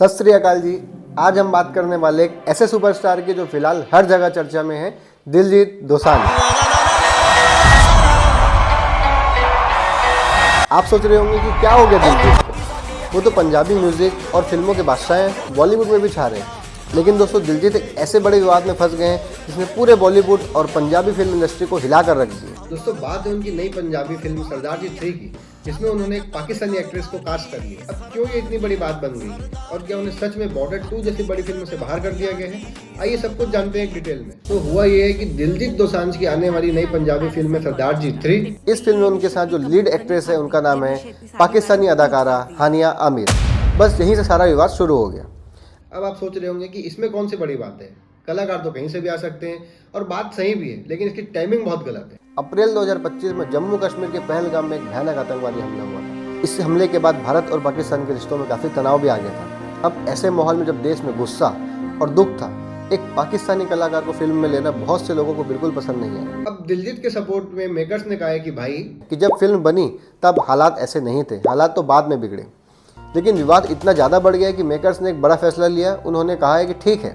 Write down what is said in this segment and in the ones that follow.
सत श्री अकाल जी। आज हम बात करने वाले एक ऐसे सुपरस्टार की जो फिलहाल हर जगह चर्चा में है, दिलजीत दोसांझ। आप सोच रहे होंगे कि क्या हो गया दिलजीत को। वो तो पंजाबी म्यूजिक और फिल्मों के बादशाह हैं, बॉलीवुड में भी छा रहे हैं। लेकिन दोस्तों, दिलजीत एक ऐसे बड़े विवाद में फंस गए हैं जिसने पूरे बॉलीवुड और पंजाबी फिल्म इंडस्ट्री को हिला कर रख दिया। दोस्तों, बात है उनकी नई पंजाबी फिल्म सरदार जी 3 की, जिसमें उन्होंने एक पाकिस्तानी एक्ट्रेस को कास्ट कर लिया। अब क्यों ये इतनी बड़ी बात बन गई और क्या उन्हें सच में बॉर्डर 2 जैसी बड़ी फिल्म से बाहर कर दिया गया है? आइए सब कुछ जानते हैं डिटेल में। तो हुआ ये है कि दिलजीत दोसांझ की आने वाली नई पंजाबी फिल्म है सरदार जी 3। इस फिल्म में उनके साथ जो लीड एक्ट्रेस है उनका नाम है पाकिस्तानी अदाकारा हानिया आमिर। बस यहीं से सारा विवाद शुरू हो गया। अब आप सोच रहे होंगे कि इसमें कौन सी बड़ी बात है, कलाकार तो कहीं से भी आ सकते हैं और बात सही भी है, लेकिन इसकी टाइमिंग बहुत गलत है। अप्रैल 2025 में जम्मू कश्मीर के पहलगाम में एक भयानक आतंकवादी हमला हुआ था। इस हमले के बाद भारत और पाकिस्तान के रिश्तों में काफ़ी तनाव भी आ गया था। अब ऐसे माहौल में जब देश में गुस्सा और दुख था, एक पाकिस्तानी कलाकार को फिल्म में लेना बहुत से लोगों को बिल्कुल पसंद नहीं है। अब दिलजीत के सपोर्ट में मेकर्स ने कहा है कि भाई कि जब फिल्म बनी तब हालात ऐसे नहीं थे, हालात तो बाद में बिगड़े। लेकिन विवाद इतना ज़्यादा बढ़ गया कि मेकर्स ने एक बड़ा फैसला लिया। उन्होंने कहा है कि ठीक है,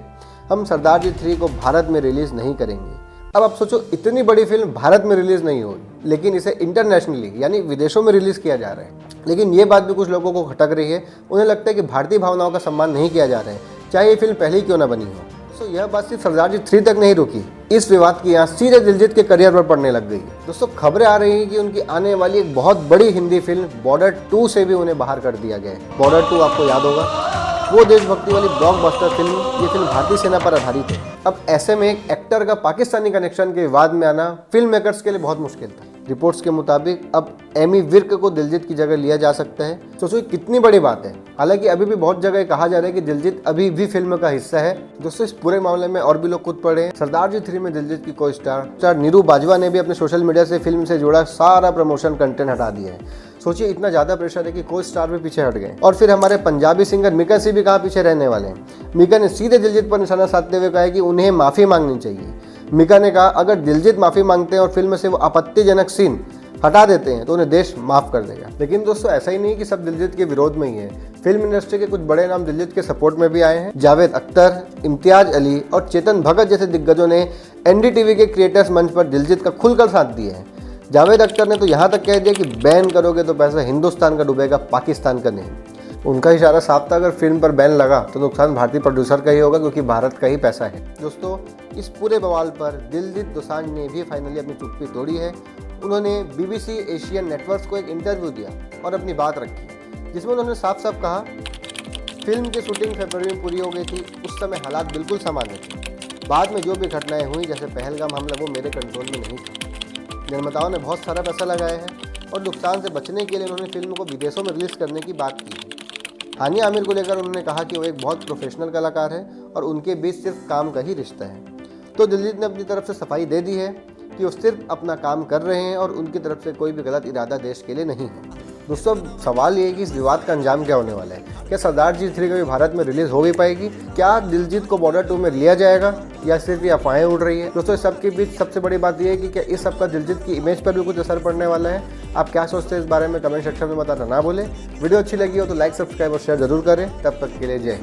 हम सरदार जी 3 को भारत में रिलीज़ नहीं करेंगे। अब आप सोचो, इतनी बड़ी फिल्म भारत में रिलीज़ नहीं होगी, लेकिन इसे इंटरनेशनली यानी विदेशों में रिलीज़ किया जा रहा है। लेकिन ये बात भी कुछ लोगों को खटक रही है। उन्हें लगता है कि भारतीय भावनाओं का सम्मान नहीं किया जा रहा है, चाहे ये फिल्म पहले ही क्यों ना बनी हो। तो यह बात सिर्फ सरदार जी 3 तक नहीं रुकी। इस विवाद की यहाँ सीधे दिलजीत के करियर पर पड़ने लग गई है। दोस्तों, खबरें आ रही हैं कि उनकी आने वाली एक बहुत बड़ी हिंदी फिल्म बॉर्डर 2 से भी उन्हें बाहर कर दिया गया है। बॉर्डर 2 आपको याद होगा, वो देशभक्ति वाली ब्लॉकबस्टर फिल्म। ये फिल्म भारतीय सेना पर आधारित है। अब ऐसे में एक एक्टर का पाकिस्तानी कनेक्शन के विवाद में आना फिल्म मेकर्स के लिए बहुत मुश्किल था। रिपोर्ट्स के मुताबिक अब एमी विर्क को दिलजीत की जगह लिया जा सकता है। सोचो कितनी बड़ी बात है। हालांकि अभी भी बहुत जगह कहा जा रहा है कि दिलजीत अभी भी फिल्म का हिस्सा है। दोस्तों, इस पूरे मामले में और भी लोग कूद पड़े हैं। सरदार जी 3 में दिलजीत की को स्टार नीरू बाजवा ने भी अपने सोशल मीडिया से फिल्म से जुड़ा सारा प्रमोशन कंटेंट हटा दिया है। सोचिए, इतना ज़्यादा प्रेशर है कि को स्टार भी पीछे हट गए। और फिर हमारे पंजाबी सिंगर मिका सिंह भी कहाँ पीछे रहने वाले हैं। मिका ने सीधे दिलजीत पर निशाना साधते हुए कहा है कि उन्हें माफ़ी मांगनी चाहिए। मिका ने कहा, अगर दिलजीत माफ़ी मांगते हैं और फिल्म से वो आपत्तिजनक सीन हटा देते हैं तो उन्हें देश माफ़ कर देगा। लेकिन दोस्तों, ऐसा ही नहीं कि सब दिलजीत के विरोध में ही है। फिल्म इंडस्ट्री के कुछ बड़े नाम दिलजीत के सपोर्ट में भी आए हैं। जावेद अख्तर, इम्तियाज अली और चेतन भगत जैसे दिग्गजों ने एनडीटीवी के क्रिएटर्स मंच पर दिलजीत का खुलकर साथ दिया है। जावेद अख्तर ने तो यहाँ तक कह दिया कि बैन करोगे तो पैसा हिंदुस्तान का डूबेगा, पाकिस्तान का नहीं। उनका इशारा साफ था, अगर फिल्म पर बैन लगा तो नुकसान भारतीय प्रोड्यूसर का ही होगा, क्योंकि भारत का ही पैसा है। दोस्तों, इस पूरे बवाल पर दिलजीत दोसांझ ने भी फाइनली अपनी चुप्पी तोड़ी है। उन्होंने BBC एशियन नेटवर्क्स को एक इंटरव्यू दिया और अपनी बात रखी, जिसमें उन्होंने साफ साफ कहा, फिल्म की शूटिंग फरवरी में पूरी हो गई थी। उस समय हालात बिल्कुल सामान्य थे। बाद में जो भी घटनाएं हुई, जैसे पहलगाम हमला, वो मेरे कंट्रोल में नहीं था। निर्माताओं ने बहुत सारा पैसा लगाया है और नुकसान से बचने के लिए उन्होंने फिल्म को विदेशों में रिलीज़ करने की बात की। हानिया आमिर को लेकर उन्होंने कहा कि वो एक बहुत प्रोफेशनल कलाकार है और उनके बीच सिर्फ काम का ही रिश्ता है। तो दिलजीत ने अपनी तरफ से सफाई दे दी है कि वो सिर्फ अपना काम कर रहे हैं और उनकी तरफ से कोई भी गलत इरादा देश के लिए नहीं है। दोस्तों, सवाल ये है कि इस विवाद का अंजाम क्या होने वाला है। क्या सरदार जी 3 कभी भारत में रिलीज हो भी पाएगी? क्या दिलजीत को बॉर्डर 2 में लिया जाएगा या सिर्फ ये अफवाहें उड़ रही है? दोस्तों, इस सब के बीच सबसे बड़ी बात यह है कि क्या इस सब का दिलजीत की इमेज पर भी कुछ असर पड़ने वाला है? आप क्या सोचते हैं इस बारे में कमेंट सेक्शन में बताना ना भूलें। वीडियो अच्छी लगी हो तो लाइक, सब्सक्राइब और शेयर जरूर करें। तब तक के लिए जय।